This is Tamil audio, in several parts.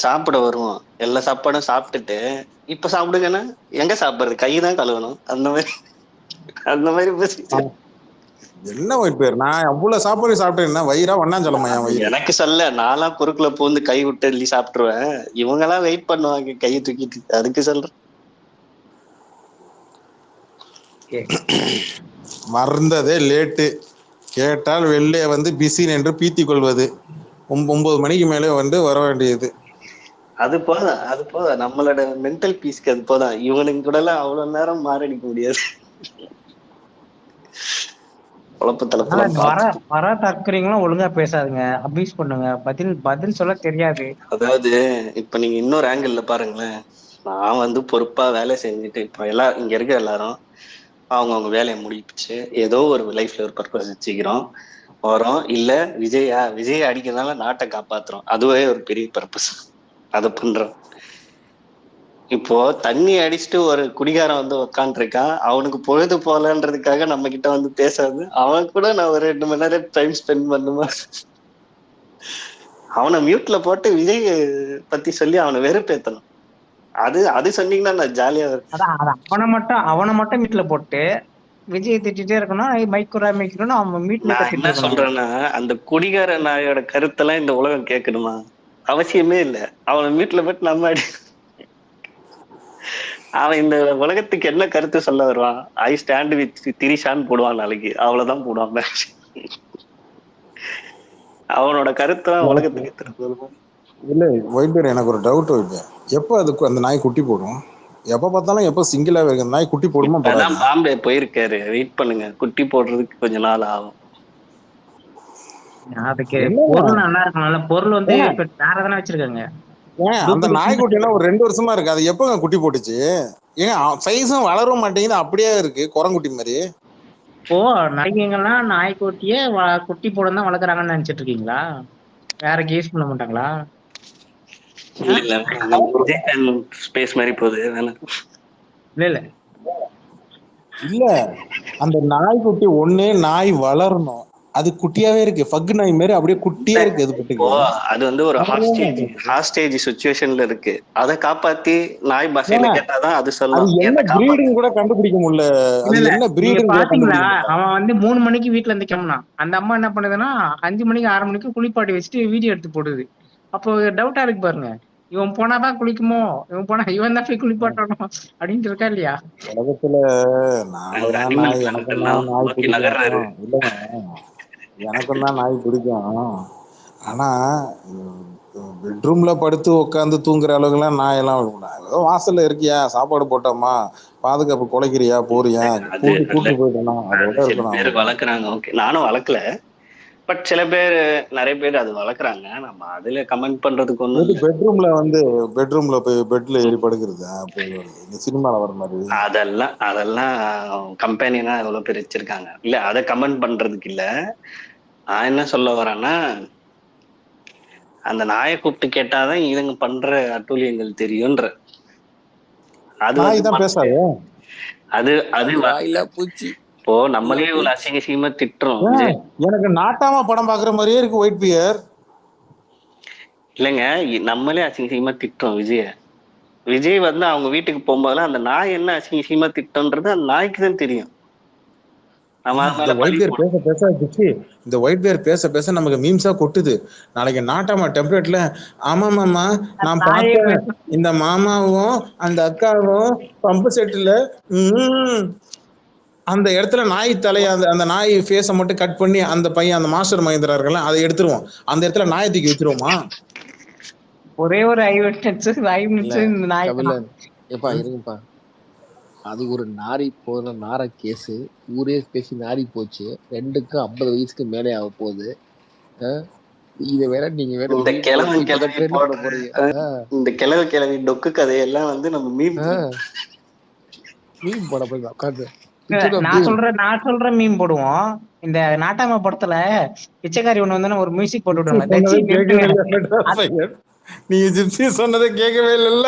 சாப்பிட வருவோம். எல்லா சாப்பாடும் சாப்பிட்டுட்டு இப்ப சாப்பிடுங்கன்னா எங்க சாப்பிடுறது, கைதான் கழுவணும். அந்த மாதிரி பேசிட்டு என்ன ஒயிட் பேர், நான் அவ்வளவு சாப்பாடு சாப்பிட்டேன், வயிறா வண்ணாஞ்சலமா என் வயிறு? எனக்கு சொல்ல, நான்லாம் குறுக்குல பூந்து கை விட்டு அள்ளி சாப்பிட்டுருவேன். இவங்க எல்லாம் வெயிட் பண்ணுவாங்க கையை தூக்கிட்டு, அதுக்கு சொல்றேன். வந்ததே லேட்டு, கேட்டால் வெளியே வந்து பிஸின் என்று பீத்தி கொள்வது. 9 மணிக்கு மேலே வந்து வர வேண்டியது. அது போதும் நம்மளோட மென்டல் பீஸ்க்கு. அது போதும். இவனுக்கு கூட எல்லாம் அவ்வளவு நேரம் மாரடிக்க முடியாது. குழப்பத்தலப்பெல்லாம் வர தக்குறீங்களும் ஒழுங்கா பேசாதுங்க, அபியூஸ் பண்ணுங்க, பதில் சொல்ல தெரியாது. அதாவது இப்ப நீங்க இன்னொரு ஆங்கிள் பாருங்களேன். நான் வந்து பொறுப்பா வேலை செஞ்சுட்டு, இப்ப இங்க இருக்க எல்லாரும் அவங்க வேலையை முடிச்சு ஏதோ ஒரு லைஃப்ல ஒரு பர்பஸ் வச்சுக்கிறோம், வரோம். இல்ல விஜய் அடிக்கிறதுனால நாட்டை காப்பாத்துறோம், அதுவே ஒரு பெரிய பர்பஸ். அதை பண்றோம். இப்போ தண்ணி அடிச்சுட்டு ஒரு குடிகாரன் வந்து உக்காந்துருக்கான், அவனுக்கு பொழுது போலன்றதுக்காக நம்ம கிட்ட வந்து பேசாது. அவன் கூட நான் ஒரு 2 மணி நேரம் டைம் ஸ்பெண்ட் பண்ணுமா? அவனை மியூட்ல போட்டு விஜய் பத்தி சொல்லி அவனை வெறுப்பேத்தணும். அது சொன்னீங்கன்னா நான் ஜாலியா அவனை மட்டும் வீட்டுல போட்டு விஜய் திட்டிட்டே இருக்கணும், மைக்கணும், அவன் வீட்டுல என்ன சொல்றேன்னா, அந்த குடிகார நாயோட கருத்தெல்லாம் இந்த உலகம் கேட்கணுமா? அவசியமே இல்ல. அவனை வீட்டுல போட்டு நம்ம அவன் இந்த உலகத்துக்கு என்ன கருத்து சொல்ல வருவான்? ஐ ஸ்டாண்ட் வித் திரிஷான்னு போடுவான் நாளைக்கு, அவ்வளவுதான் போடுவான். அவனோட கருத்தை உலகத்துக்கு இல்ல ஒயிட் பேர், எனக்கு ஒரு டவுட் ஒயிட் பேர், எப்போ அதுக்கு அந்த நாய் குட்டி போடும்? எப்ப பார்த்தாலும் எப்போ சிங்கிளா இருக்கு அந்த நாய், குட்டி போடுமா போடாது? பாம்பே போயிருக்காரு, வெயிட் பண்ணுங்க, குட்டி போடுறதுக்கு கொஞ்ச நாள் ஆகும். அதுக்கு பொருள் நல்லா இருக்கனால, பொருள் வந்து வேற எதனா வச்சிருக்காங்க. அந்த நாய்க்குட்டினா ஒரு 2 வருஷமா இருக்கு, அது எப்பங்க குட்டி போட்டுச்சு? ஏங்க சைஸும் வளரவும் மாட்டேங்குது, அப்படியே இருக்கு குரங்குட்டி மாதிரி. இப்போ நாய்ங்கெல்லாம் நாய்க்குட்டியே குட்டி போட தான் வளர்க்குறாங்கன்னு நினைச்சிட்டு இருக்கீங்களா? வேற கேஸ் பண்ண மாட்டாங்களா? ஸ்பேஸ் மாதிரி போகுது. இல்ல அந்த நாய்க்குட்டி ஒண்ணே நாய் வளரணும், அது குட்டியாவே இருக்கு, ஃபக் நாய் மாதிரி அப்படியே குட்டியா இருக்கு. அது வந்து ஒரு ஹாஸ்டேஜ் சிச்சுவேஷன்ல இருக்கு. அதை காப்பாத்தி நாய் பாஷையில கேட்டாதான் அது சொல்லும். என்ன பிரீடிங் கூட கண்டுபிடிக்க முடியல. அது என்ன பிரீடிங் பாத்தீங்களா? அவன் வந்து 3 மணிக்கு வீட்டுல இருந்து கிளம்புனான். அந்த அம்மா என்ன பண்ணுதுன்னா 5 மணிக்கு 6 மணிக்கு குளிப்பாட்டி வச்சுட்டு வீடியோ எடுத்து போடுது. அப்போ டவுட்டா இருக்கு பாருங்க, இவன் போனாதான் குளிக்குமோ, இவன் தான் போய் குளிப்பாட்டணும் அப்படின்ட்டு இருக்கா இல்லையா? உலகத்துல எனக்கும் தான் நாய் பிடிக்கும், இல்லைங்க எனக்கும் தான் நாய் பிடிக்கும். ஆனா பெட்ரூம்ல படுத்து உட்காந்து தூங்குற அளவுக்குலாம் நாயெல்லாம் வாசல்ல இருக்கியா, சாப்பாடு போட்டோமா, பாதுகாப்பு குலைக்கிறியா, போறியா, கூட்டு போயிட்டோம்னா அதோட இருக்கணும். வளர்க்குறாங்க, ஓகே, நானும் வளர்க்கல. பட் சில பேர், நிறைய பேர் அது வளர்க்குறாங்க. நம்ம அதுல கமெண்ட் பண்றதுக்கு ஒண்ணு. பெட்ரூம்ல போய் பெட்ல ஏறி படுக்கிறது இந்த சினிமால வர மாதிரி, அதெல்லாம் கம்பெனினா எவ்வளவு பேர் வச்சிருக்காங்க. இல்ல அதை கமெண்ட் பண்றதுக்கு இல்ல. நான் என்ன சொல்ல வரேன்னா, அந்த நாயை கூப்பிட்டு கேட்டாதான் இதுங்க பண்ற அட்டூழியங்கள் தெரியும்ன்ற. அது பேசாது. அது பூச்சி. இப்போ நம்மளே இவ்வளவு அசிங்கமா திட்டுறோம். எனக்கு நாட்டாம படம் பாக்குற மாதிரியே இருக்கு ஒயிட் பியர். இல்லைங்க, நம்மளே அசிங்கமா திட்டுறோம் விஜய் வந்து அவங்க வீட்டுக்கு போகும்போதெல்லாம் அந்த நாய் என்ன அசிங்கமா திட்டம்ன்றது அந்த நாய்க்கு தான் தெரியும். இந்த ஒயிட் பேர் பேச பேச நமக்கு மீம்ஸா கொட்டுது. நாளைக்கு நாட்டாமா டெம்ப்ளேட்ல, ஆமா மாமா நான் பார்த்தேன், இந்த மாமாவும் அந்த அக்காவும் பம்பு செட்டுல அந்த இடத்துல நாய் தலைய அந்த நாய் ஃபேஸை மட்டும் கட் பண்ணி அந்த பையன் அந்த மாஸ்டர் மகேந்திரா இருக்கலாம் அதை எடுத்துருவோம், அந்த இடத்துல நாயை தூக்கி வச்சிருவோமா? ஒரே ஒரு 5 நிமிஷம் நாய் இருங்கப்பா. அது ஒரு நாரி போன நார கேஸு, ஊரே பேசி நாரி போச்சு. 2க்கும் 50 வயசுக்கு மேலே ஆக போகுது. இத வேற நீங்க வேற இந்த கிழவி டொக்கு கதையெல்லாம் வந்து நம்ம மீம் போட போய் உட்காந்து நான் சொல்ற மீம் போடுவோம். இந்த நாட்டாம படத்துல பிச்சைக்காரி ஒண்ணு வந்து ஒரு மியூசிக் போட்டு விடுவாங்க. நீங்க ஜிப்சி சொன்னதை கேட்கவே இல்ல.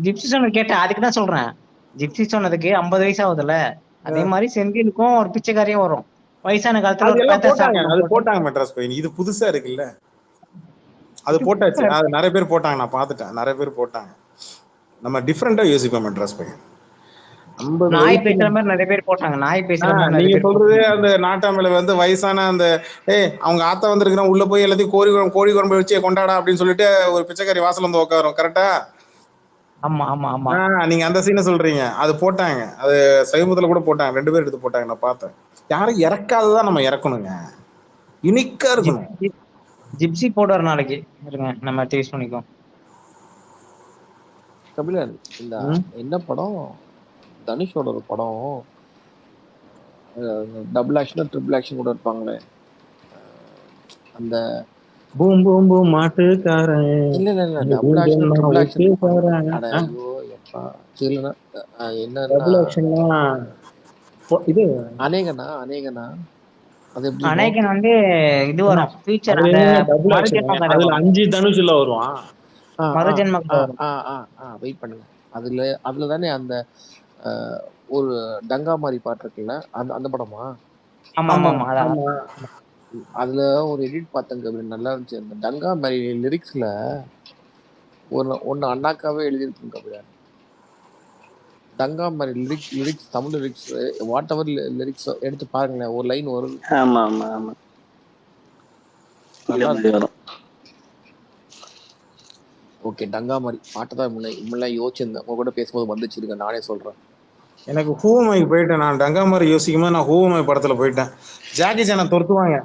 ஜிப்சி சொன்னது கேட்டேன், அதுக்கு தான் சொல்றேன். ஜிப்சி சொன்னதுக்கு 50 வயசு ஆகுதுல்ல, அதே மாதிரி செந்திலுக்கும் ஒரு பிச்சைக்காரியும் வரும் வயசான காலத்துல. அது போட்டாங்க மெட்ராஸ் பையன், இது புதுசா இருக்குல்ல. அது போட்டாச்சு. அது நிறைய பேர் போட்டாங்க, நான் பார்த்துட்டேன். நிறைய பேர் போட்டாங்க. நம்ம டிஃப்ரெண்டா யோசிப்போம் மெட்ராஸ் பையன். 50 நாய் வயசுல பேசுற மாதிரி நிறைய பேர் போட்டாங்க. நாய் பேசுற மாதிரி நிறைய நீங்க பேர் சொல்றது போட்டாங்க. அந்த நாட்டாமையில வந்து வயசான அந்த அவங்க ஆத்தா வந்திருக்கிறான், உள்ள போய் எல்லாத்தையும் கோழி குழம்பு வச்சு கொண்டாடா அப்படின்னு சொல்லிட்டு ஒரு பிச்சைக்காரி வாசல் வந்து உட்காரும். கரெக்டா? ஆமா ஆமா ஆமா. நீங்க அந்த சீனை சொல்றீங்க. அது போட்டாங்க. அது சமீபத்துல கூட போட்டாங்க. 2 பேர் எடுத்து போட்டாங்க, நான் பார்த்தேன். யாரும் இறக்காததான் நம்ம இறக்கணுங்க. யுனிக்கா இருக்கணும். ஜிப்சி போடுவார் நாளைக்கு. இருங்க நம்ம யூஸ் பண்ணிக்கோம். கபிலன், இந்த என்ன படம், தனுஷோட ஒரு படம், டபுள் ஆக்ஷன் ட்ரிபிள் ஆக்ஷன் கூட இருப்பாங்களே, அந்த பூம் பூம் பூம் மாட்டுக்காரன். இல்ல டபுள் ஆக்ஷன் ட்ரிபிள் ஆக்ஷன். அட ஐயோ எப்பா தெரியலனா என்னன்னா இது அநேகனா அது எப்படி அநேகன் வந்து இது வரும் ஃபியூச்சர். அந்த அதுல 5 தனுஷ்ல வருவான். மறுஜென்ம வெயிட் பண்ணுங்க. அதுல தானே அந்த ஒரு டங்கா மாதிரி பாட்டு இருக்குல்ல, அந்த படமா? ஆமா ஆமா ஆமா. அதுல ஒரு எடிட் பார்த்தங்க, நல்லா இருந்துச்சு. அந்த டங்கா மாதிரி லிரிக்ஸ்ல ஒன்னு அண்ணாக்காவே எழுதியிருக்குங்க கபிலா. டங்கா மாதிரி lyrics Tamil lyrics what ever lyrics எடுத்து பாருங்களேன், ஒரு லைன் வரும். ஆமா ஆமா ஆமா, நல்லா வரும். ஓகே, டங்கா மாதிரி பாட்டு தான் முன்னெல்லாம் யோசிச்சிருந்தேன். உங்க கூட பேசும்போது வந்துச்சிருங்க, நானே சொல்றேன். எனக்கு ஹூமாய்க்கு போயிட்டேன். நான் டங்கா மாதிரி யோசிக்கும் போது நான் ஹூமாய் படத்துல போயிட்டேன். ஜாக்கி சானை துரத்துவாங்க,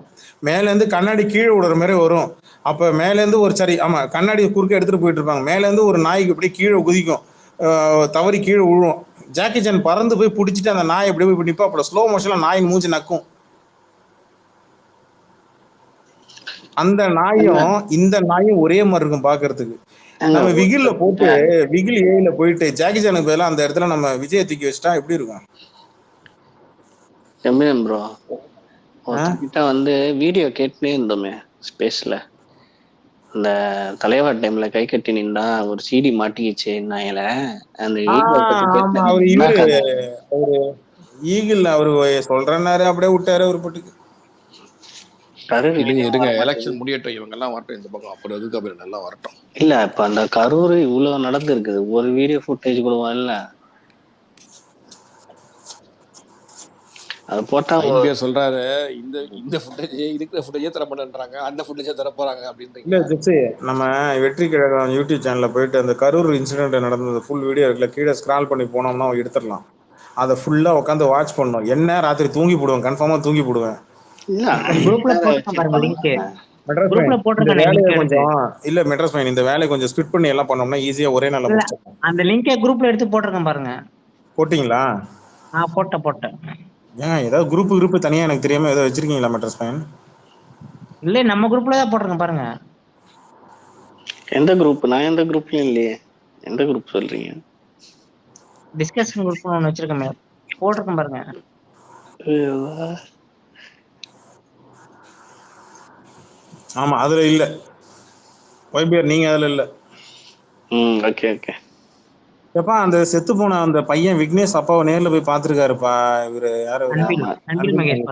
மேலேருந்து கண்ணாடி கீழே விடுற மாதிரி வரும். அப்ப மேலேருந்து ஒரு சரி ஆமா கண்ணாடி குறுக்க எடுத்துட்டு போயிட்டு இருப்பாங்க. மேலேருந்து ஒரு நாய்க்கு இப்படி கீழே குதிக்கும், தவறி கீழே விழுவும். ஜாக்கி சான் பறந்து போய் பிடிச்சிட்டு அந்த நாய் எப்படி போய் நிப்பா. அப்புறம் ஸ்லோ மோஷன்ல நாயின் மூஞ்சி நக்கும். அந்த நாயும் இந்த நாயும் ஒரே மாதிரி இருக்கும் பாக்குறதுக்கு. நம்ம விகில்ல போட்டு விகில் ஏல போயிட்டு ஜாக்கி சானுக்கு பதிலா அந்த இடத்துல நம்ம விஜய் தூக்கி வச்சுட்டா எப்படி இருக்கும்? எம்எம் ப்ரோ, ஒருத்தங்கிட்ட வந்து வீடியோ கேட்டுனே இருந்தோமே ஸ்பேஸ்ல, இந்த தலைவர் டைம்ல கை கட்டி நின்றா ஒரு சிடி மாட்டிக்கிச்சு நாயில. அந்த ஈகிள் அவரு சொல்றாரு, அப்படியே விட்டாரு ஒரு பட்டுக்கு. இருங்க எலெக்ஷன் முடியட்டும், இவங்க எல்லாம் வரட்டும் இந்த பக்கம், அப்புறம் எதுக்கு அப்படி நல்லா வரட்டும். இல்ல இப்ப அந்த கரூர் இவ்வளவு நடந்திருக்குது, ஒரு வீடியோ ஃபுட்டேஜ் கூட வரல. அது போட்டா சொல்றாரு, இந்த ஃபுட்டேஜ் இருக்கிற ஃபுட்டேஜே தர மாட்டேன்றாங்க, அந்த ஃபுட்டேஜே தர போறாங்க அப்படின்றீங்க. இல்ல ஜெப்சி, நம்ம வெற்றி கழகம் யூடியூப் சேனல்ல போயிட்டு அந்த கரூர் இன்சிடென்ட் நடந்தது ஃபுல் வீடியோ இருக்குல்ல, கீழே ஸ்க்ரால் பண்ணி போனோம்னா எடுத்துடலாம். அதை ஃபுல்லா உட்காந்து வாட்ச் பண்ணணும். என்ன ராத்திரி தூங்கி போடுவேன், கன்ஃபார்மா தூங்கி போடுவேன். மெட்ராஸ் பையன் இந்த வேலையை கொஞ்சம் ஸ்பிட் பண்ணி எல்லாம் பண்ணோம்னா ஈஸியா ஒரே நாள்ல முடிச்சிடலாம். அந்த லிங்கை குரூப்ல எடுத்து போட்டிருக்கேன் பாருங்க. போட்டீங்களா? போட்டேன். ஏன் ஏதாவது குரூப் தனியா எனக்கு தெரியாம ஏதாவது வச்சிருக்கீங்களா மெட்ராஸ் பையன்? இல்ல நம்ம குரூப்ல தான் போட்டிருக்கேன் பாருங்க. எந்த குரூப்? நான் எந்த குரூப்லயும் இல்லையே. எந்த குரூப் சொல்றீங்க? டிஸ்கஷன் குரூப் ஒன்னு வச்சிருக்கேன், போட்டிருக்கேன் பாருங்க. ஆமா அதுல இல்ல. வைபியர் நீங்க அதுல இல்ல. Okay okay. எப்பா அந்த செத்து போன அந்த பையன் விக்னேஷ் அப்பாவை நேர்ல போய் பாத்துருக்காருப்பா. இவரு யாரு? அன்பில் மகேஷ்.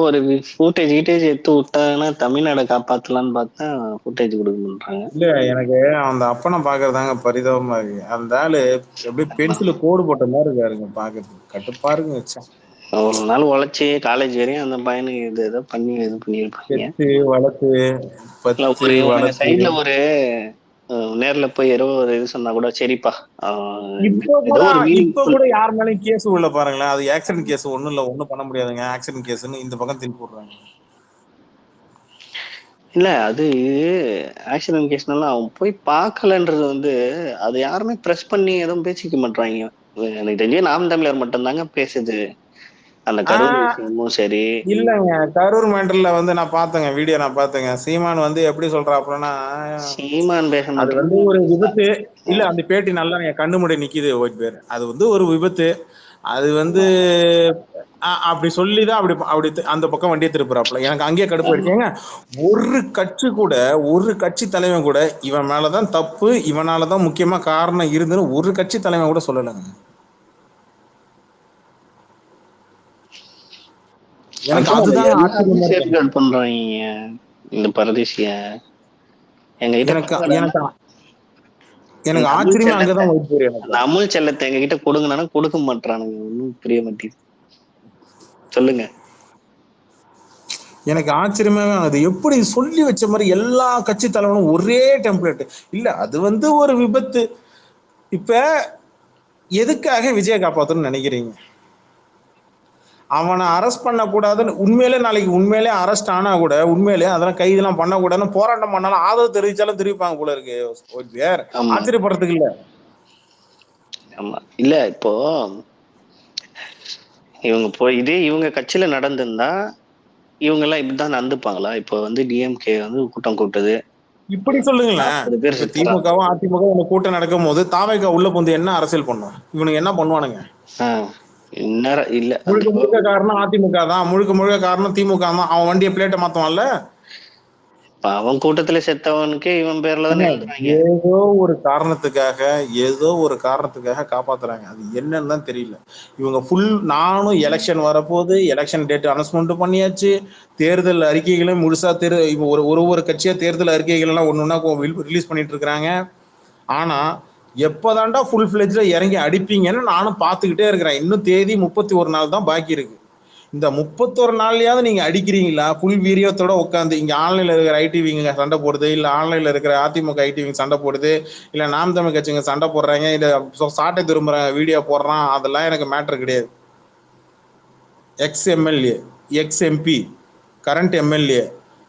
ஒரு ஃபுட்டேஜ் எடுத்து விட்டாங்கன்னா தமிழ்நாடு காப்பாத்தலான்னு பார்த்தா ஃபுட்டேஜ் கொடுக்க மாட்டாங்க. இல்ல எனக்கு அந்த அப்பனை பாக்குறதாங்க பரிதாபமா இருக்கு. அந்த ஆளு அப்படியே பென்சில கோடு போட்ட மாதிரி இருக்காருங்க பாக்குறதுக்கு. கட்டுப்பா இருக்குங்க. ஒரு நாள் உழைச்சி காலேஜ் வரையும் அந்த பையனுக்கு இது ஏதோ பண்ணி இது பண்ணிருப்பாங்க. சைட்ல ஒரு நேர்ல போய் ஏதோ ஒரு இது சொன்னா கூட சரிப்பா. இப்ப கூட யார் மேலயும் கேஸ் உள்ள பாருங்களேன். அது ஆக்சிடென்ட் கேஸ் ஒண்ணும் இல்ல, ஒண்ணும் பண்ண முடியாதுங்க. ஆக்சிடென்ட் கேஸ்ன்னு இந்த பக்கம் திருப்பி போடுறாங்க. இல்ல அது ஆக்சிடென்ட் கேஸ்னால அவன் போய் பார்க்கலன்றது வந்து அது யாருமே பிரஸ் பண்ணி எதுவும் பேசிக்க மாட்டாங்க. எனக்கு தெரிஞ்சு நாம் தமிழர் மட்டும்தாங்க பேசுது அந்த கரூர் விஷயமும் சரி. இல்லங்க, கரூர் மேட்டர்ல வந்து நான் பார்த்தேங்க, வீடியோ நான் பார்த்தேங்க. சீமான் வந்து எப்படி சொல்றாப்புலன்னா, சீமான் பேச அது வந்து ஒரு விபத்து இல்ல. அந்த பேட்டி நல்லா என் கண்ணு முடி நிக்குது. ஒயிட் பேர் அது வந்து ஒரு விபத்து. அது வந்து அப்படி சொல்லிதான் அப்படி அந்த பக்கம் வண்டியை திருப்புறாப்புல. எனக்கு அங்கேயே கடுப்பு அடிச்சேங்க. ஒரு கட்சி தலைவன் கூட இவன் மேலதான் தப்பு, இவனாலதான் முக்கியமா காரணம் இருந்துன்னு ஒரு கட்சி தலைவன் கூட சொல்லலைங்க. எனக்கு அதான் அதுதாங்க எல்லாருமே ஆச்சரியமா இருக்கு. சேஃப்கார்ட் பண்றாங்க இந்த பரதேசிய. எங்ககிட்ட எனக்கு கொடுங்கடா. எனக்கு எனக்கு அந்த அமுல் ஆச்சரியமே செல்லத்தை அங்கதான் ஒயிட் பேர் எனக்கு. அந்த அமுல் செல்லத்தை எங்ககிட்ட கொடுங்கனா கொடுக்க மாட்டானுங்க. ஒன்னும் புரிய மாட்டேங்குது. சொல்லுங்க. எனக்கு ஆச்சரியமே அது எப்படி சொல்லி வச்ச மாதிரி எல்லா கட்சி தலைவனும் ஒரே டெம்ப்ளேட். இல்ல அது வந்து ஒரு விபத்து. இப்ப எதுக்காக விஜய காப்பாத்தணும்னு நினைக்கிறீங்க? அவனை அரெஸ்ட் பண்ணக்கூடாதுன்னு உண்மையிலே நாளைக்கு உண்மையிலே அரெஸ்ட் ஆனா கூட உண்மையிலே அதெல்லாம் கைதெல்லாம் பண்ணக்கூடாதுன்னு போராட்டம் பண்ணாலும் ஆதரவு தெரிவிச்சாலும் தெரிவிப்பாங்க போல இருக்கு. வேற ஆமா ஆச்சரியப்படுறதுக்கு இல்ல. ஆமா. இல்ல இப்போ இவங்க கட்சியில நடந்திருந்தா இவங்க எல்லாம் இப்படிதான் நடந்துப்பாங்களா? இப்போ வந்து டிஎம்கே வந்து கூட்டம் கூட்டுது, இப்படி சொல்லுங்களேன். 40 பேர் இப்ப செத்துறாங்க. திமுகவும் அதிமுகவும் கூட்டம் நடக்கும் போது தாவேகா உள்ள வந்து என்ன அரசியல் பண்ணும்? இவனுக்கு என்ன பண்ணுவானுங்க? இந்நேரம் இல்ல அந்த முழுக்க முழுக்க காரணம் அதிமுக தான், முழுக்க முழுக்க காரணம் திமுக தான். அவன் வண்டியை பிளேட்டை மாத்துவான்ல. அவன் கூட்டத்துல செத்தவனுக்கு இவன் பேர்ல தானே எழுதுறாங்க. ஏதோ ஒரு காரணத்துக்காக காப்பாத்துறாங்க. அது என்னன்னு தான் தெரியல. இவங்க நானும் எலெக்ஷன் வரப்போகுது, எலெக்ஷன் டேட் அனௌன்ஸ்மெண்ட் பண்ணியாச்சு, தேர்தல் அறிக்கைகளையும் முழுசா இப்போ ஒரு கட்சியா தேர்தல் அறிக்கைகள் எல்லாம் ஒன்னொன்னா ரிலீஸ் பண்ணிட்டு இருக்கிறாங்க. ஆனா எப்போதாண்டா ஃபுல் ஃபிளெஜ்ல இறங்கி அடிப்பீங்கன்னு நானும் பார்த்துக்கிட்டே இருக்கிறேன். இன்னும் தேதி 31 நாள் தான் பாக்கி இருக்கு. இந்த 31 நாள்லயாவது நீங்க அடிக்கிறீங்களா? ஃபுல் வீரியத்தோட உட்காந்து இங்க ஆன்லைன்ல இருக்கிற ஐடிவிங்க சண்டை போடுது, இல்ல ஆன்லைன்ல இருக்கிற அதிமுக ஐடிவிங்க சண்டை போடுது, இல்ல நாம் தமிழ் கட்சிங்க சண்டை போடுறாங்க, இல்ல சாட்டை திரும்புற வீடியோ போடுறான், அதெல்லாம் எனக்கு மேட்டர் கிடையாது. Ex MLA, ex MP, current MLA,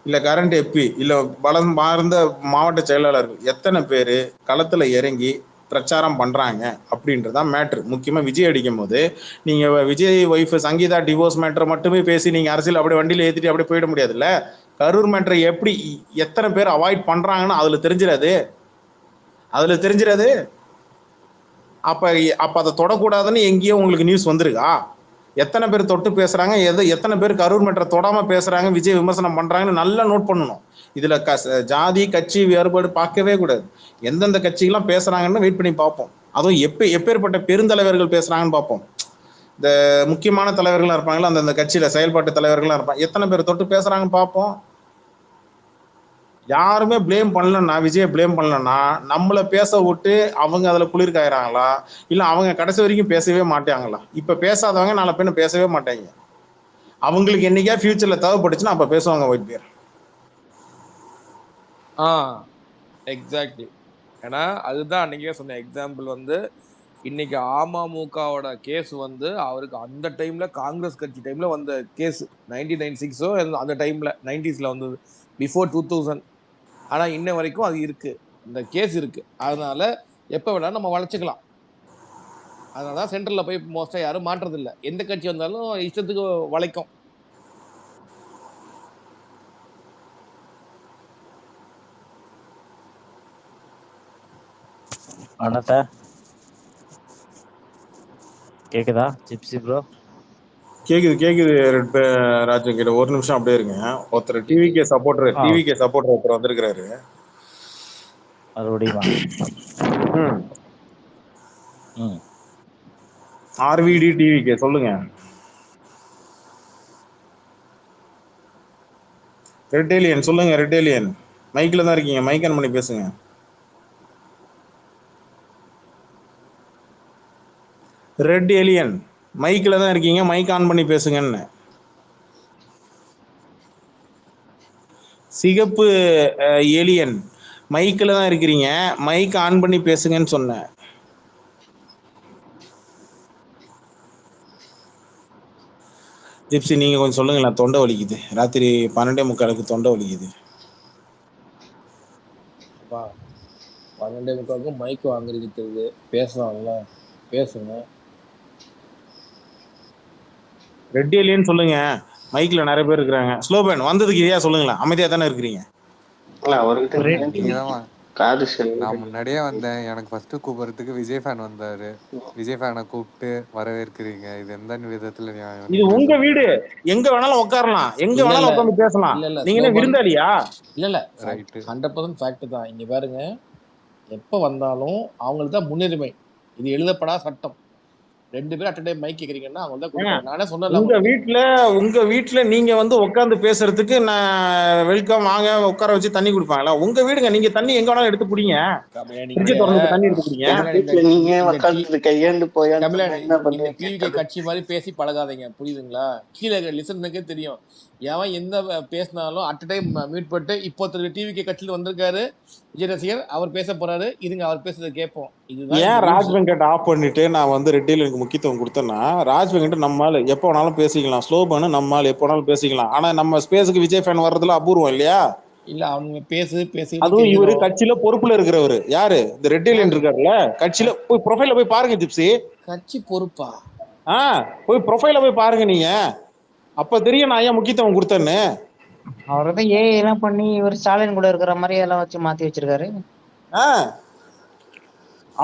இல்ல கரண்ட் எம்பி, இல்ல பலம் மார்ந்த மாவட்ட செயலாளர்கள் எத்தனை பேர் களத்துல இறங்கி பிரச்சாரம் பண்றாங்க அப்படின்றதான் மேட்ரு. முக்கியமா விஜய் அடிக்கும் போது நீங்க விஜய் ஒய்ஃப் சங்கீதா டிவோர்ஸ் மேட்ரை மட்டுமே பேசி நீங்க அரசியல் அப்படியே வண்டியில ஏத்திட்டு அப்படியே போயிட முடியாதுல்ல. கரூர் மேட்ரை எப்படி எத்தனை பேர் அவாய்ட் பண்றாங்கன்னு அதுல தெரிஞ்சிடாது. அப்ப அப்ப அதை தொடக்கூடாதுன்னு எங்கேயோ உங்களுக்கு நியூஸ் வந்திருக்கா? எத்தனை பேர் தொட்டு பேசுறாங்க, எத்தனை பேர் கரூர் மேட்டரை தொடாம பேசுறாங்க, விஜய் விமர்சனம் பண்றாங்கன்னு நல்லா நோட் பண்ணணும். இதுல ஜாதி கட்சி வேறுபாடு பார்க்கவே கூடாது. எந்தெந்த கட்சிகள்லாம் பேசுறாங்கன்னு வெயிட் பண்ணி பார்ப்போம். அதுவும் எப்பேற்பட்ட பெருந்தலைவர்கள் பேசுறாங்கன்னு பார்ப்போம். இந்த முக்கியமான தலைவர்கள்லாம் இருப்பாங்களா, அந்த கட்சியில செயல்பாட்டு தலைவர்கள்லாம் இருப்பாங்க, எத்தனை பேர் தொட்டு பேசுறாங்கன்னு பார்ப்போம். யாருமே பிளேம் பண்ணலன்னா, விஜய பிளேம் பண்ணலன்னா நம்மளை பேச விட்டு அவங்க அதுல குளிர் காயறாங்களா, இல்ல அவங்க கடைசி வரைக்கும் பேசவே மாட்டாங்களா? இப்ப பேசாதவங்க நாளை பின்ன பேசவே மாட்டாங்க. அவங்களுக்கு என்னைக்கா ஃபியூச்சர்ல தேவைப்பட்டுச்சுன்னா அப்ப பேசுவாங்க ஒயிட் பேர். எக்ஸாக்ட்லி. ஏன்னா அதுதான் அன்னைக்கே சொன்ன எக்ஸாம்பிள் வந்து இன்னைக்கு அமமுகவோட கேஸ் வந்து அவருக்கு அந்த டைம்ல காங்கிரஸ் கட்சி டைம்ல வந்த கேஸ் 1996 அந்த டைம்ல 90s வந்தது, பிஃபோர் 2000. ஆனா இன்ன வரைக்கும் அது இருக்கு, இந்த கேஸ் இருக்கு. அதனால எப்ப வேணாலும் நம்ம வளைச்சுக்கலாம். அதனாலதான் சென்ட்ரல்ல போய் மோஸ்டா யாரும் மாற்றது இல்லை. எந்த கட்சி வந்தாலும் இஷ்டத்துக்கு வளைக்கும். அண்ணாத்த கேக்குதா ஜிப்சி ப்ரோ? கேக்குது ராஜு கிட்ட ஒரு நிமிஷம் அப்படியே இருங்க. ஒருத்தர் டிவிகே சப்போர்ட்டர் ஒருத்தர் வந்திருக்கிறாரு. மறுபடியுமா? ஆர்விடி டிவிகே சொல்லுங்க. ரெட்டேலியன் சொல்லுங்க. ரெட்டேலியன் மைக்ல தான் இருக்கீங்க, மைக் ஆன் பண்ணி பேசுங்க. ரெட் ஏலியன் மைக்ல தான் இருக்கீங்க, மைக் ஆன் பண்ணி பேசுங்கன்னு. சிகப்பு ஏலியன் மைக்ல தான் இருக்கிறீங்க, மைக் ஆன் பண்ணி பேசுங்கன்னு சொன்னேன். ஜிப்சி நீங்க கொஞ்சம் சொல்லுங்களேன், தொண்டை வலிக்குது. ராத்திரி 12:45 தொண்டை வலிக்குது. 12:45 மைக் வாங்கிருக்கிறது, பேசலாம்ல, பேசுங்க. ரெட் ஏலியன் சொல்லுங்க, மைக்ல நிறைய பேர் இருக்கிறாங்க. ஸ்லோபேன் வந்ததுக்கு இதே சொல்லுங்களேன், அமைதியா தானே இருக்கிறீங்க. நான் முன்னாடியே வந்தேன். எனக்கு ஃபர்ஸ்ட் கூப்பிடுறதுக்கு விஜய் ஃபேன் வந்தாரு. விஜய் ஃபேனை கூப்பிட்டு வரவேற்கிறீங்க, இது எந்த விதத்துல நியாயம்? இது உங்க வீடு, எங்க வேணாலும் உட்காரலாம், எங்க வேணாலும் உட்காந்து பேசலாம். நீங்க என்ன விருந்தாளியா? இல்ல 100% ஃபேக்ட் தான். இங்க பாருங்க, எப்ப வந்தாலும் அவங்களுக்கு தான் முன்னுரிமை. இது எழுதப்படாத சட்டம். 2 பேரும் அட் டைம் மைக் கேக்குறீங்கன்னா அவங்க தான் ஏங்க, கொடுப்பாங்க. நானே சொன்னல உங்க உங்களுக்கு. உங்க வீட்டுல நீங்க வந்து உட்காந்து பேசுறதுக்கு நான் வெல்கம் வாங்க உட்கார வச்சு தண்ணி கொடுப்பாங்களா? உங்க வீடுங்க, நீங்க தண்ணி எங்க வேணாலும் எடுத்து குடிங்க. நீங்க ஃப்ரிட்ஜ் திறந்து தண்ணி எடுத்து குடிங்க. என் தமிழன் வீட்டுல நீங்க இந்த உக்காந்து கையேந்து போயான்னு தமிழன் சொன்னா என்ன இந்த பண்ணுவீங்க? டிவிகே கட்சி மாதிரி பேசி பழகாதீங்க, புரியுதுங்களா? கீழே லிசனுக்கே தெரியும் எவன் எந்த பேசினாலும் அட் டைம் மியூட் பண்ணிட்டு இப்போ டிவிகே கட்சியில் வந்திருக்காரு விஜய் ரசிகர், அவர் பேச போறாரு, இதுங்க அவர் பேசுறதை கேட்போம். இதுதான் ஏன் இந்த ராஜ் ரூல்ஸ். வெங்கட் ஆஃப் பண்ணிட்டு நான் வந்து ரெட்டியில் எனக்கு முக்கியத்துவம் கொடுத்தேன்னா, ராஜ் வெங்கட் நம்மால் எப்போ வேணாலும் பேசிக்கலாம், ஸ்லோ பண்ணு நம்மால் எப்போ வேணாலும் பேசிக்கலாம். ஆனா நம்ம ஸ்பேஸுக்கு விஜய் ஃபேன் வர்றதுல அபூர்வம் இல்லையா? இல்ல அவனுங்க பேசுன்னு அதுவும் இவரு தெரிஞ்சிடும். கட்சியில பொறுப்புல இருக்கிறவரு யாரு? இந்த ரெட்டியில் இருக்காருல்ல, கட்சியில போய் ப்ரொஃபைல போய் பாருங்க ஜிப்சி. கட்சி பொறுப்பா? போய் ப்ரொஃபைல போய் பாருங்க நீங்க, அப்ப தெரியும் நான் ஏன் முக்கியத்துவம் கொடுத்தேன்னு. அவர்தான் ஏஐ எல்லாம் பண்ணி இவர் ஸ்டாலின் கூட இருக்கிற மாதிரி எல்லாம் வச்சு மாத்தி வச்சிருக்காரு.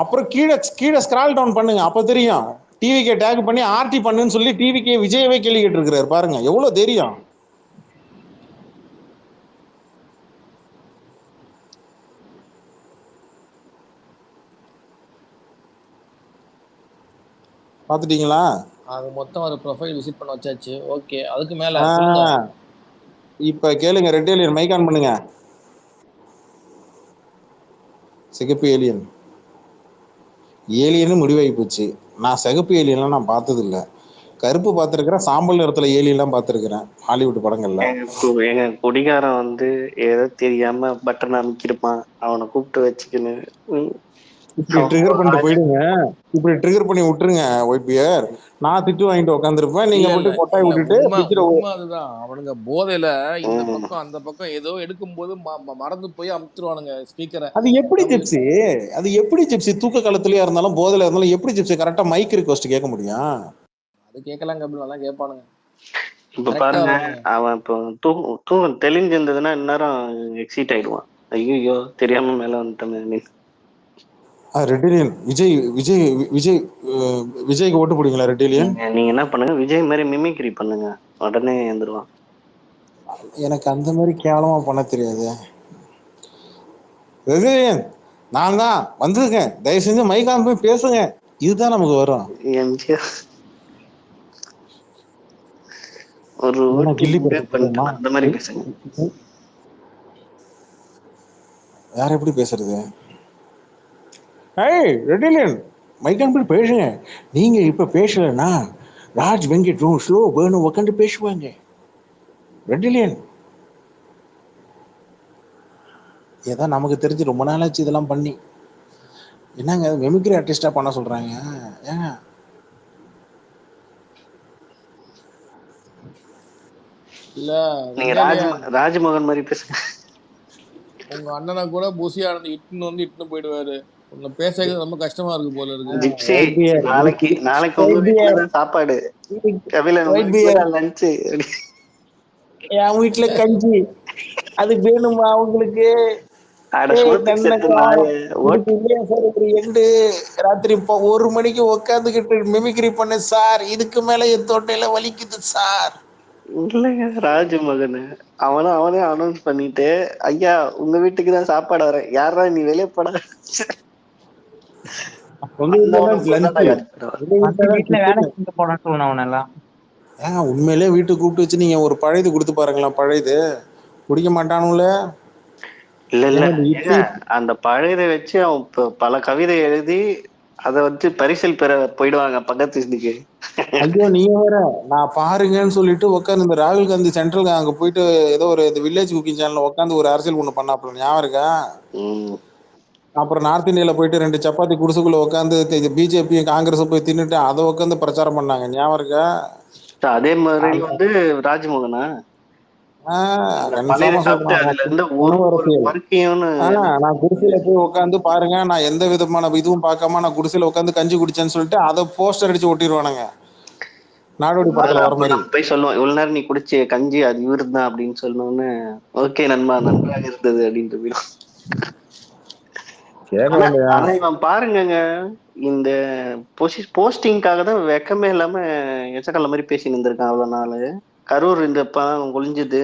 அப்புறம் கீழே கீழே ஸ்கிரால் டவுன் பண்ணுங்க, அப்ப தெரியும். டிவிகே டேக் பண்ணி ஆர்டி பண்ணுன்னு சொல்லி டிவிகே விஜயவே கேள்வி கேட்டு இருக்கிறாரு. பாருங்க எவ்வளவு தைரியம். பாத்துட்டீங்களா? அது மொத்தம் ஒரு ப்ரொஃபைல் விசிட் பண்ண வச்சாச்சு. ஓகே, அதுக்கு மேல சொல்லுங்க. இப்ப கேளுங்க, ரெட் ஏலியன் மைக் ஆன் பண்ணுங்க. சிகப்பு ஏலியன் ஏலியன்னு முடிவாகி போச்சு. நான் சிகப்பு ஏலியன்லாம் நான் பார்த்தது இல்லை. கருப்பு பார்த்துருக்கிறேன், சாம்பல் நிறத்துல ஏலியெல்லாம் பார்த்துருக்கிறேன் ஹாலிவுட் படங்கள்ல. எங்க குடிகாரன் வந்து ஏதோ தெரியாம பட்டன் அமைக்கிருப்பான், அவனை கூப்பிட்டு வச்சுக்கின்னு இப்படி ட்ரிகர் பண்ணிட்டு போயிடுங்க, இப்படி ட்ரிகர் பண்ணி விட்டுருங்க ஒயிட் பியர். நான் திட்டு வாங்கிட்டு உட்காந்துருப்பேன், நீங்க மட்டும் கொட்டாய் விட்டுட்டு உண்மை அதுதான். அவனுங்க போதையில இந்த பக்கம் அந்த பக்கம் ஏதோ எடுக்கும் போது மறந்து போய் அமுத்துருவானுங்க ஸ்பீக்கரை. அது எப்படி ஜிப்சி? அது எப்படி ஜிப்சி? தூக்க காலத்திலயா இருந்தாலும் போதையில இருந்தாலும் எப்படி ஜிப்சி கரெக்டா மைக் ரிக்வெஸ்ட் கேட்க முடியும்? அது கேட்கலாம் கபில், நல்லா கேட்பானுங்க. இப்ப பாருங்க, அவன் இப்போ தூக்கம் தெளிஞ்சிருந்ததுன்னா இந்நேரம் எக்ஸிட் ஆயிடுவான். ஐயோ தெரியாம மேல வந்துட்டோமே. ரெட்டிலியன் விஜய் விஜய் விஜய் விஜய்க்கு ஓட்டு போடுவீங்களா? ரெட்டிலியன் நீங்க என்ன பண்ணுங்க, விஜய் மாதிரி மிமிக்ரி பண்ணுங்க, உடனே எழுந்துருவான். எனக்கு அந்த மாதிரி கேவலமா பண்ண தெரியாது. ரெட்டிலியன் நான் தான் வந்திருக்கேன், தயவு செஞ்சு மைக்கான் போய் பேசுங்க, இதுதான் நமக்கு வரும். எம்ஜிஆர் ஒரு கில்லி அந்த மாதிரி பேசுங்க. வேற எப்படி பேசுறது? ஏய் ரெட்டிலியன் மைக்கான் போய் பேசுங்க. நீங்க இப்ப பேசலன்னா ராஜ் வெங்கட் ஸ்லோ வேணும் உட்காந்து பேசுவாங்க. ரெட்டிலியன் ஏதோ நமக்கு தெரிஞ்சு ரொம்ப நாளாச்சு இதெல்லாம் பண்ணி. என்னங்க மெமிக்ரி ஆர்டிஸ்டா பண்ண சொல்றாங்க? ஏங்க இல்ல நீங்க ராஜ்மோகன் மாதிரி பேசுங்க. உங்க அண்ணனை கூட புசியா இட்டுன்னு போயிடுவாரு. உன்னை பேச ரொம்ப கஷ்டமா இருக்கு போல இருக்கு. ஜிப்சி நாளைக்கு உங்க வீட்டுல சாப்பாடு, கபிலன் லஞ்சு, என் வீட்டுல கஞ்சி, அது வேணுமா உங்களுக்கு? ராத்திரி 1 மணிக்கு உட்காந்துக்கிட்டு மிமிக்ரி பண்ண சார், இதுக்கு மேல என் தொண்டையில வலிக்குது சார். இல்லைங்க ராஜ்மகன் அவனே அனௌன்ஸ் பண்ணிட்டு, ஐயா உங்க வீட்டுக்கு தான் சாப்பாடு வரேன், யாரா நீ வெளியே போட. உண்மையிலே வீட்டுக்கு கூப்பிட்டு வச்சு நீங்க ஒரு பழையது கொடுத்து பாருங்களா? பழையது குடிக்க மாட்டானுல. இல்ல அந்த பழையதை வச்சு அவன் பல கவிதை எழுதி அதை வச்சு பரிசில் பெற போயிடுவாங்க பக்கத்து இதுக்கு. ஐயோ நீங்க வேற, நான் பாருங்கன்னு சொல்லிட்டு உட்காந்து இந்த ராகுல் காந்தி சென்ட்ரல் அங்க போயிட்டு ஏதோ ஒரு வில்லேஜ் குக்கிங் சேனல்ல உட்காந்து ஒரு அரசியல் ஒண்ணு பண்ணாப்புல, ஞாபகம் இருக்கா? அப்புறம் நார்த் இந்தியால போயிட்டு 2 சப்பாத்தி குடிசுக்குள்ள உட்காந்து பிஜேபி காங்கிரஸ் போய் தின்னுட்டு அதை உட்காந்து பிரச்சாரம் பண்ணாங்க, ஞாபகம் இருக்கா? அதே மாதிரி வந்து ராஜ்மோகனா நான் குடிசையில போய் உட்காந்து பாருங்க, நான் எந்த விதமான இதுவும் பார்க்காம நான் குடிசையில உட்காந்து கஞ்சி குடிச்சேன்னு சொல்லிட்டு அதை போஸ்டர் அடிச்சு ஒட்டிடுவானுங்க நாடோடி படத்துல வர மாதிரி. போய் சொல்லுவான், இவ்வளவு நேரம் நீ குடிச்ச கஞ்சி அது இவருதான் அப்படின்னு சொன்னோன்னு, ஓகே நண்பா நன்றாக இருந்தது அப்படின்ட்டு போயிடும். ஆனா இவன் பாருங்க, இந்த போஸ்டிங்காக தான் வெக்கமே இல்லாம எச்சக்கல்ல மாதிரி பேசி நின்றுருக்கான் அவ்வளவு நாள். கரூர் இந்த ஒளிஞ்சது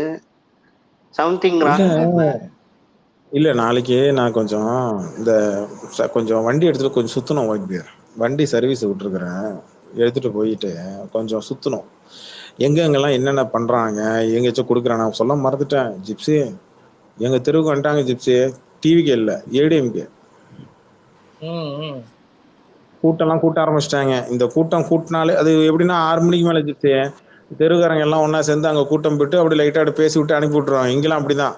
சம்திங். இல்ல நாளைக்கு நான் கொஞ்சம் வண்டி எடுத்துட்டு கொஞ்சம் சுத்தணும் ஒயிட் பியர், வண்டி சர்வீஸ் விட்டுருக்கிறேன். எடுத்துட்டு போயிட்டு கொஞ்சம் சுற்றணும். எங்கெங்கெல்லாம் என்னென்ன பண்ணுறாங்க, எங்கேயாச்சும் கொடுக்குறாங்க. நான் சொல்ல மறந்துட்டேன் ஜிப்ஸி. எங்கள் தெருவுக்கு வந்துட்டாங்க ஜிப்ஸி. டிவிக்கு இல்லை, ஏடிஎம்கே கூட்டம்லாம் கூட்ட ஆரம்பிச்சிட்டாங்க. இந்த கூட்டம் கூட்டினாலே அது எப்படின்னா 6 மணிக்கு மேலே ஜிப்ஸி தெருக்காரங்க எல்லாம் ஒன்றா சேர்ந்து அங்கே கூட்டம் போயிட்டு அப்படி லைட்டாக பேசி விட்டு அனுப்பி விட்ருவாங்க. இங்கெல்லாம் அப்படி தான்.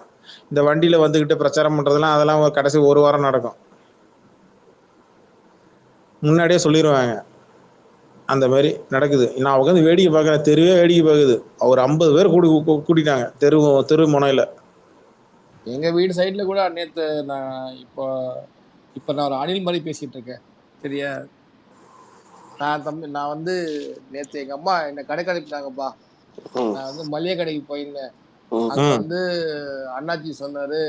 இந்த வண்டியில் வந்துக்கிட்டு பிரச்சாரம் பண்ணுறதுலாம் அதெல்லாம் கடைசி 1 வாரம் நடக்கும். முன்னாடியே சொல்லிடுவாங்க. அந்த மாதிரி நடக்குது. நான் உட்காந்து வேடிக்கை பார்க்குறேன். தெருவே வேடிக்கை பார்க்குது. ஒரு 50 பேர் கூட்டிட்டாங்க தெரு முனையில். எங்க வீடு சைட்ல கூட நேத்து நான் இப்போ நான் ஒரு அணில் மாதிரி பேசிட்டு இருக்கேன். சரியா, நான் வந்து நேத்து எங்க அம்மா என்ன கடைக்கு அனுப்பிட்டாங்கப்பா. நான் வந்து மளிகை கடைக்கு போயிருந்தேன். அங்க வந்து அண்ணாச்சி சொன்னாரு,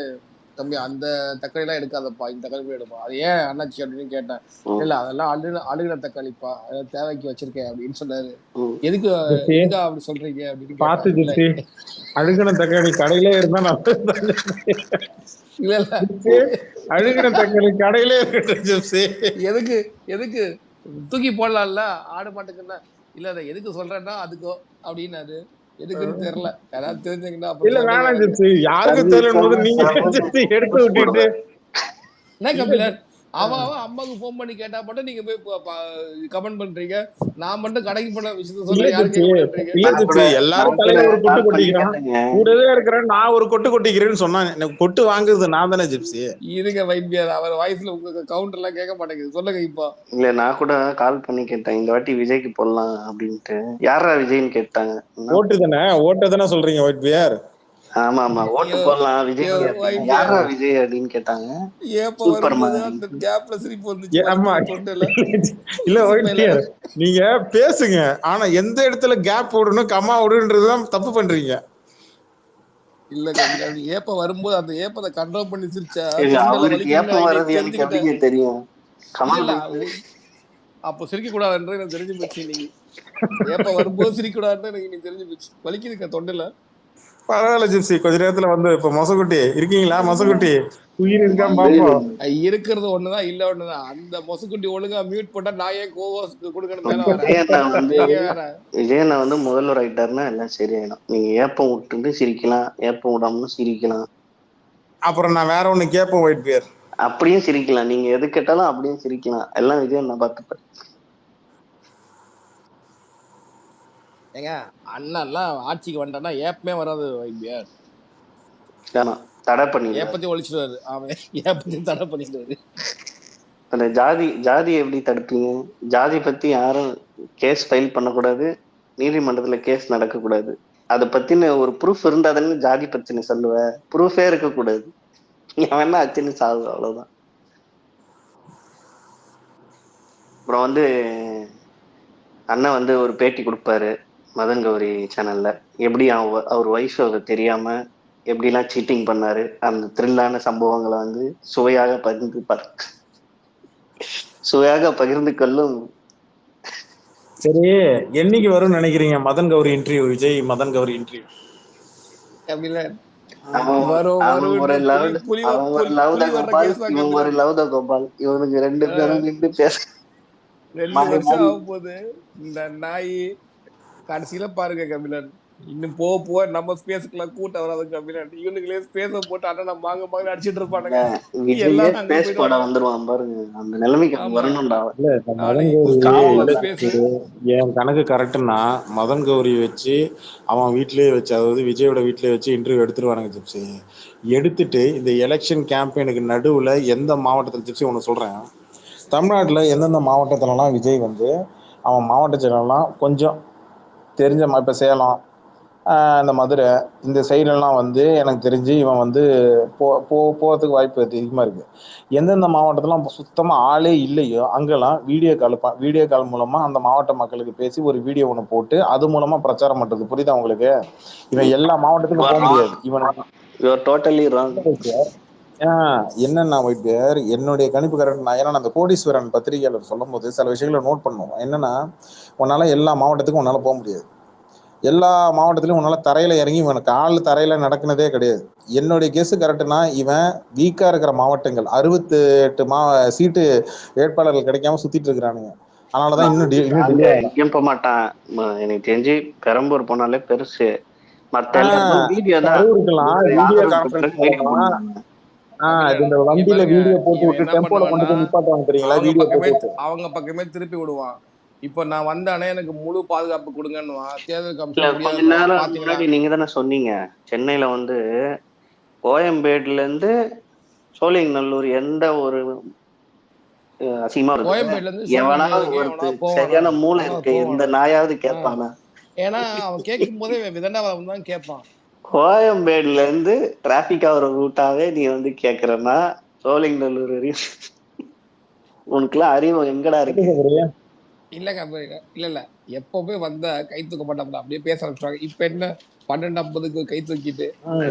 தம்பி அந்த தக்காளி எல்லாம் எடுக்காதப்பா, இந்த தக்காளி போய் எடுப்பா. அது ஏன் அண்ணாச்சி அப்படின்னு கேட்டேன். இல்ல அதெல்லாம் அழுகிற தக்காளிப்பா, அதாவது தேவைக்கு வச்சிருக்கேன் அப்படின்னு சொன்னாரு. எதுக்கு அப்படி சொல்றீங்க அப்படின்னு பார்த்து அழுகின தக்காளி கடையிலே இருந்தா இல்ல அழுகின தக்காளி கடையிலே இருக்கு. எதுக்கு தூக்கி போடலாம்ல ஆடு மாட்டுக்குன்னா. இல்ல அதை எதுக்கு சொல்றேன்னா அதுக்கோ அப்படின்னாரு. எதுக்குன்னு தெரியல. யாராவது தெரிஞ்சீங்கன்னா இல்ல வேணாம் ஜிப்ஸி, யாருக்கு தெரியல நீங்க எடுத்து விட்டுட்டு என்ன கபிலர் அவன் அம்மாவுக்கு போன் பண்ணி கேட்டா மட்டும் நீங்க போய் கமெண்ட் பண்றீங்க. நான் மட்டும் கடைக்கு போன விஷயத்த சொல்ல யாருக்கு எல்லாரும் தலையில ஒரு கொட்டு கொட்டிக்கிறான். கூடவே இருக்கிறேன் நான் ஒரு கொட்டு கொட்டிக்கிறேன்னு சொன்னா கொட்டு வாங்குறது நான் தானே ஜிப்ஸி. இருங்க வைத்தியர், அவர் வாய்ஸ்ல உங்க கவுண்டர் எல்லாம் கேட்க மாட்டேங்குது. சொல்லுங்க. இப்போ இல்ல நான் கூட கால் பண்ணி கேட்டேன் இந்த வாட்டி விஜய்க்கு போடலாம் அப்படின்ட்டு. யாரா விஜய்ன்னு கேட்டாங்க. ஓட்டு தானே சொல்றீங்க ஒயிட் பியர்? ஆமா ஆமா ஓட்டு போடலாம் விஜய் யாரா விஜய் அப்படின்னு கேட்டாங்க. இல்ல ஒயிட் பியர் நீங்க பேசுங்க, ஆனா எந்த இடத்துல கேப் விடணும் கம்மா விடுன்றதுதான் தப்பு பண்றீங்க. இல்ல ஏப்ப வரும்போது அந்த ஏப்பத்தை கண்ட்ரோல் பண்ணி சிரிச்சா ஏப்ப வர்றது எனக்கு எப்படிங்க தெரியும்? அப்ப சிரிக்க கூடாதுன்றது எனக்கு தெரிஞ்சு போச்சு. நீங்க ஏப்ப வரும்போது சிரிக்க கூடாதுன்னு எனக்கு தெரிஞ்சு போச்சு. வலிக்குதுங்க தொண்டில. பரவாயில்ல ஜிப்ஸி, கொஞ்ச நேரத்துல வந்து இப்ப மொசகுட்டி இருக்கீங்களா? மொசகுட்டி உயிர் இருக்கா பாப்போம். இருக்கிறது ஒண்ணுதான் இல்ல ஒண்ணுதான். அந்த மொசகுட்டி ஒழுங்கா மியூட் போட்டா நான் ஏன் கோவஸ் கொடுக்கணும்? விஜயண்ணா வந்து முதல்வர் ஆயிட்டாருன்னா எல்லாம் சரியாயிடும். நீங்க ஏப்பம் விட்டுட்டு சிரிக்கலாம், ஏப்பம் விடாம சிரிக்கலாம். அப்புறம் நான் வேற ஒண்ணு கேட்பேன் ஒயிட் பியர். அப்படியும் சிரிக்கலாம், நீங்க எது கேட்டாலும் அப்படியும் சிரிக்கலாம். எல்லாம் விஜயண்ணா பார்த்துப்பேன். ஏங்க அண்ணன்லாம் ஆட்சிக்கு வந்தானா ஏப்பமே வராது வைத்தியர். தடை பண்ணி ஏப்பத்தையும் ஒழிச்சிடுவாரு. அவன் ஏப்பத்தையும் தடை பண்ணிடுவாரு. அந்த ஜாதி எப்படி தடுப்பீங்க? ஜாதி பத்தி யாரும் கேஸ் ஃபைல் பண்ணக்கூடாது, நீதிமன்றத்துல கேஸ் நடக்கக்கூடாது. அதை பத்தின ஒரு ப்ரூஃப் இருந்தாதானே ஜாதி பத்தின சொல்லுவ. ப்ரூஃபே இருக்கக்கூடாது, வேணா அச்சுன்னு சாவு, அவ்வளவுதான். அப்புறம் வந்து அண்ணன் வந்து ஒரு பேட்டி கொடுப்பாரு மதன் கௌரி சேனல்ல. எப்படி அவர் ஒய்ஃப் தெரியாம எப்படிலாம் சீட்டிங் பண்ணாரு, அந்த த்ரில்லான சம்பவங்களை வந்து சுவையாக பகிர்ந்து கொள்ளும். சரி, என்னைக்கு வரும்னு நினைக்கிறீங்க மதன் கௌரி இன்டர்வியூ? விஜய் மதன் கௌரி இன்டர்வியூ கோபால் இவனுக்கு 2 பேரும் நின்று பேச 2 வருஷம் ஆகும் போது இந்த நாய் கடைசியில பாருங்க கபிலன். இன்னும் போக நம்ம ஸ்பேஸ்க்குலாம் கூட்ட வராது கபிலன். இவனுங்களே ஸ்பேஸ போட்டு அண்ணா மாங்க மாங்க அடிச்சிட்டு இருப்பானுங்க. வந்துருவான் பாருங்க, அந்த நிலைமைக்கு வரணும்டா. என் கணக்கு கரெக்டுன்னா மதன் கௌரி வச்சு அவன் வீட்லயே வச்சு, அதாவது விஜயோட வீட்லயே வச்சு இன்டர்வியூ எடுத்துருவானுங்க ஜிப்ஸி. எடுத்துட்டு இந்த எலெக்ஷன் கேம்பெயினுக்கு நடுவில் எந்த மாவட்டத்தில் ஜிப்ஸி ஒன்று சொல்கிறேன், தமிழ்நாட்டில் எந்தெந்த மாவட்டத்திலலாம் விஜய் வந்து அவன் மாவட்ட செயலெல்லாம் கொஞ்சம் தெரிஞ்ச இப்போ சேலம், இந்த மதுரை, இந்த சைடெல்லாம் வந்து எனக்கு தெரிஞ்சு இவன் வந்து போகிறதுக்கு வாய்ப்பு அதிகமாக இருக்குது. எந்தெந்த மாவட்டத்திலாம் சுத்தமாக ஆளே இல்லையோ அங்கெல்லாம் வீடியோ கால் மூலமாக அந்த மாவட்ட மக்களுக்கு பேசி ஒரு வீடியோ ஒன்று போட்டு அது மூலமாக பிரச்சாரம் பண்ணுறது. புரியுதா உங்களுக்கு? இவன் எல்லா மாவட்டத்துக்கும் போக முடியாது. என்னன்னா ஒயிட் பியர், என்னுடைய கணிப்பு கரெக்ட். நான் ஏன்னா அந்த கோடீஸ்வரன் பத்திரிகையாளர் சொல்லும் போது சில விஷயங்களை நோட் பண்ணுவோம். என்னன்னா, உன்னால எல்லா மாவட்டத்துக்கும் உன்னால போக முடியாது. எல்லா மாவட்டத்திலையும் உன்னால தரையில இறங்கி இவனுக்கு ஆள் தரையில நடக்குனதே கிடையாது. என்னுடைய கேஸு கரெக்டுனா இவன் வீக்கா இருக்கிற மாவட்டங்கள் 68 சீட்டு வேட்பாளர்கள் கிடைக்காம சுத்திட்டு இருக்கிறானுங்க. அதனாலதான் இன்னும் இன்னும் அங்க டிலே ஆகல. எங்கேயும் போக மாட்டான். எனக்கு தெரிஞ்சு பெரம்பூர் போனாலே பெருசு. மத்த எல்லாருமே வீடியோ தான். கரூருக்கெல்லாம் வீடியோ கான்ஃபரன்ஸ் வீடியோ மூலமா போடுவாங்க. இது இந்த இங்க வண்டியில பாருங்க, வீடியோ போட்டு இவன் விட்டு என்ன டெம்போல கொண்டு பண்ணுவான்னா போய் நிப்பாட்டுவாங்க தெரியுங்களா, அவங்க வீடியோ பக்கமே போட்டு விட்டு. அவங்க பக்கமே திருப்பி விடுவான். இப்போ நான் வந்தானே எனக்கு முழு பாதுகாப்பு கொடுங்கன்னுவான். தேர்தல் இல்ல கமிஷன் கொஞ்ச முடியாதுன்னுவான். நேரம் பாத்தீங்களா? முன்னாடி நீங்க தானே சொன்னீங்க சென்னையில வந்து கோயம்பேடுல இருந்து சோழிங்கநல்லூர் எந்த ஒரு அசிங்கமா வருது. கோயம்பேடுல இருந்து எவனா சோழிங்கநல்லூருக்கு ஒருத்தர் எவனாவது போவானா? சரியான மூளை எவனாவது இருக்கு எந்த போவானா? நாயாவது ஆ. கேட்பானா? ஏன்னா அவன் கேட்கும் போதே விதண்டாவாதம் தான் கேட்பான். கோயம்பேடுல இருந்து டிராபிக் ஆகிற ரூட்டாவே நீ வந்து கேக்குறன்னா சோழிங்கநல்லூர் வரையும் உனக்குலாம் அறிவு எங்கடா இருக்கு? இல்லங்க இல்ல எப்பவுமே வந்தா கை தூக்க மாட்டாங்க, அப்படியே பேச ஆரம்பிச்சாங்க. இப்ப என்ன 12:50க்கு கை தூக்கிட்டு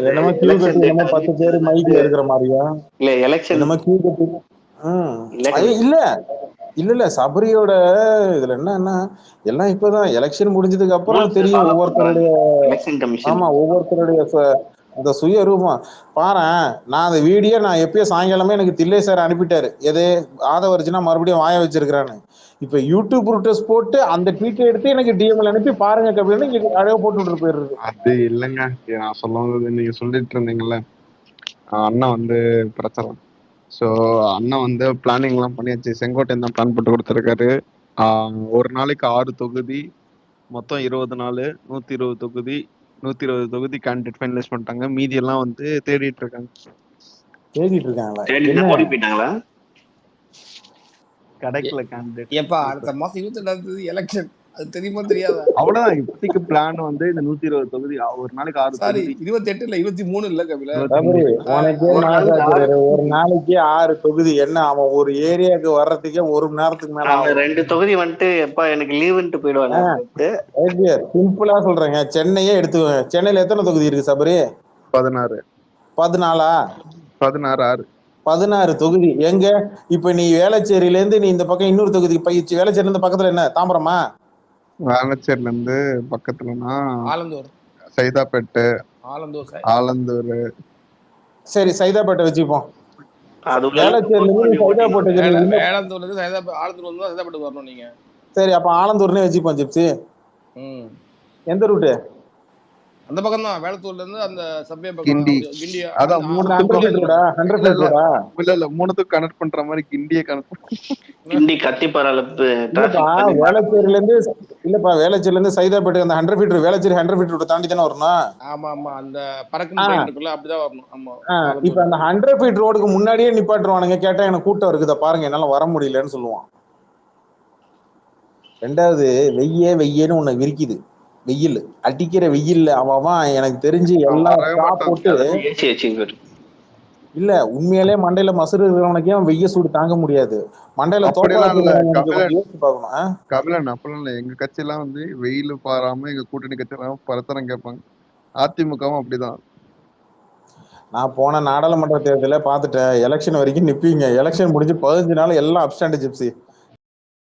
என்னமோ கியூ எலெக்ஷன் கட்டி டேட் என்னமோ 10 பேர் அறிவிச்சதுல இருந்து மைக்ல இருக்கிற மாதிரியா, இல்ல எலெக்ஷன் என்னமோ கியூ கட்டி. இல்ல இல்ல இல்ல சபரியோட இதுல என்னன்னா எல்லாம் இப்பதான் எலெக்ஷன் முடிஞ்சதுக்கு அப்புறம் தெரியும் ஒவ்வொருத்தருடைய. Election commission. ஆமா, ஒவ்வொருத்தருடைய அந்த சுய ரூபம் பாரேன். நான் அந்த வீடியோ நான் எப்பயோ சாயங்காலமே எனக்கு தில்லை சார் அனுப்பிட்டாரு, எது ஆதவர்ஜினா மறுபடியும் வாய வச்சிருக்கிறான்னு. இப்ப யூடியூப் ரூட்டர்ஸ் போட்டு அந்த ட்வீட்டை எடுத்து எனக்கு டிஎம்எல் அனுப்பி பாருங்க கபிலன்னு அழகா போட்டு விட்டு போயிடுறது. அது இல்லைங்க, நான் சொல்ல வந்தது நீங்க சொல்லிட்டு இருந்தீங்கல்ல, அண்ணா வந்து பிரச்சனை. ஸோ அண்ணா வந்து பிளானிங் எல்லாம் பண்ணியாச்சு. செங்கோட்டையன் தான் பிளான் போட்டு கொடுத்துருக்காரு. ஒரு நாளைக்கு 6 தொகுதி, மொத்தம் 20 நாள், 120 தொகுதி, 120 தொகுதி கேண்டிடேட் ஃபைனலைஸ் பண்ணிட்டாங்க. மீதி எல்லாம் வந்து தேடிட்டு இருக்காங்க. தேடிட்டு இருக்காங்களா? ஓடி போயிட்டாங்களா? கிடைக்கல கேண்டிடேட். ஏப்பா அடுத்த மாசம் 22 எலெக்ஷன், அது தெரியுமா தெரியாதா? அவ்வளவுதான் இப்போதைக்கு பிளான் வந்து இந்த 120 தொகுதி, ஒரு நாளைக்கு 6 சாரி, தொகுதி. 28 இல்ல 23 இல்ல கபில. உனக்கே மனசாச்சு, ஒரு நாளைக்கு 6 தொகுதி என்ன, அவன் ஒரு ஏரியாவுக்கு வர்றதுக்கே 1 மணி நேரத்துக்கு மேல அந்த 2 தொகுதி வந்துட்டு எப்பா எனக்கு லீவுன்ட்டு போயிடுவாங்க. சிம்பிளா சொல்றேங்க, சென்னையே எடுத்துக்கோங்க. சென்னையில எத்தனை தொகுதி இருக்கு சபரி? 16. 14? 16 16 தொகுதி. எங்க இப்ப நீ வேளச்சேரியில இருந்து நீ இந்த பக்கம் இன்னொரு தொகுதி பயிற்சி, வேளச்சேரியில இருந்து பக்கத்துல என்ன தாம்பரமா? வேளச்சேரியில இருந்து பக்கத்துலனா ஆலந்தூர், சைதாப்பேட்டு, ஆலந்தூர். சரி, சைதாப்பேட்டை வச்சுப்போம். வேளந்தூர்ல இருந்து ஆலந்தூர் வந்து சைதாப்பேட்டுக்கு வரணும் நீங்க. சரி, அப்ப ஆலந்தூர்னே வச்சுப்போம் ஜிப்சி. எந்த ரூட்டு? அந்த பக்கம் தான், வேளத்தூர்ல இருந்து அந்த சப்வே பக்கம் கிண்டி. கிண்டி. அதான் 100 இல்ல மூணுத்துக்கு கனெக்ட் பண்ற மாதிரி கிண்டியே கனெக்ட் கிண்டி கத்திப்பாரால வேளச்சேரியில இருந்து இல்லப்பா, வேளச்சேரியில இருந்து சைதாப்பேட்டை அந்த 100 ஃபீட், வேளச்சேரி 100 ஃபீட் ரூட் தாண்டி தானே வரணும். ஆமா ஆமா, அந்த பறக்கும் ட்ரெயின் இருக்குல்ல, அப்படிதான் வரணும். ஆமா. இப்ப அந்த 100 ஃபீட் ரோடுக்கு முன்னாடியே நிப்பாட்டுவானுங்க. கேட்டா எனக்கு கூட்டம் இருக்குதா பாருங்க, என்னால வர முடியலன்னு சொல்லுவான். ரெண்டாவது வெய்யன்னு உன்னை விரிக்குது. வெயில் அடிக்கிற வெயில் அவன் எனக்கு தெரிஞ்சு எல்லாம் போட்டு இல்ல, உண்மையிலே மண்டையில மசுறு இருக்கிறவனுக்கே வெய்ய சூடு தாங்க முடியாது. மண்டையில கபிலன் அப்பெல்லாம் இல்ல. எங்க கட்சி எல்லாம் வந்து வெயில் பாராம எங்க கூட்டணி கட்சி எல்லாம் பரத்தனம் கேட்பாங்க. அதிமுகவும் அப்படிதான். நான் போன நாடாளுமன்ற தேர்தல பாத்துட்டேன். எலெக்ஷன் வரைக்கும் நிப்பீங்க, எலெக்ஷன் முடிஞ்சு 15 நாள் எல்லாம் அப்ஸ்டாண்ட் ஜிப்சி.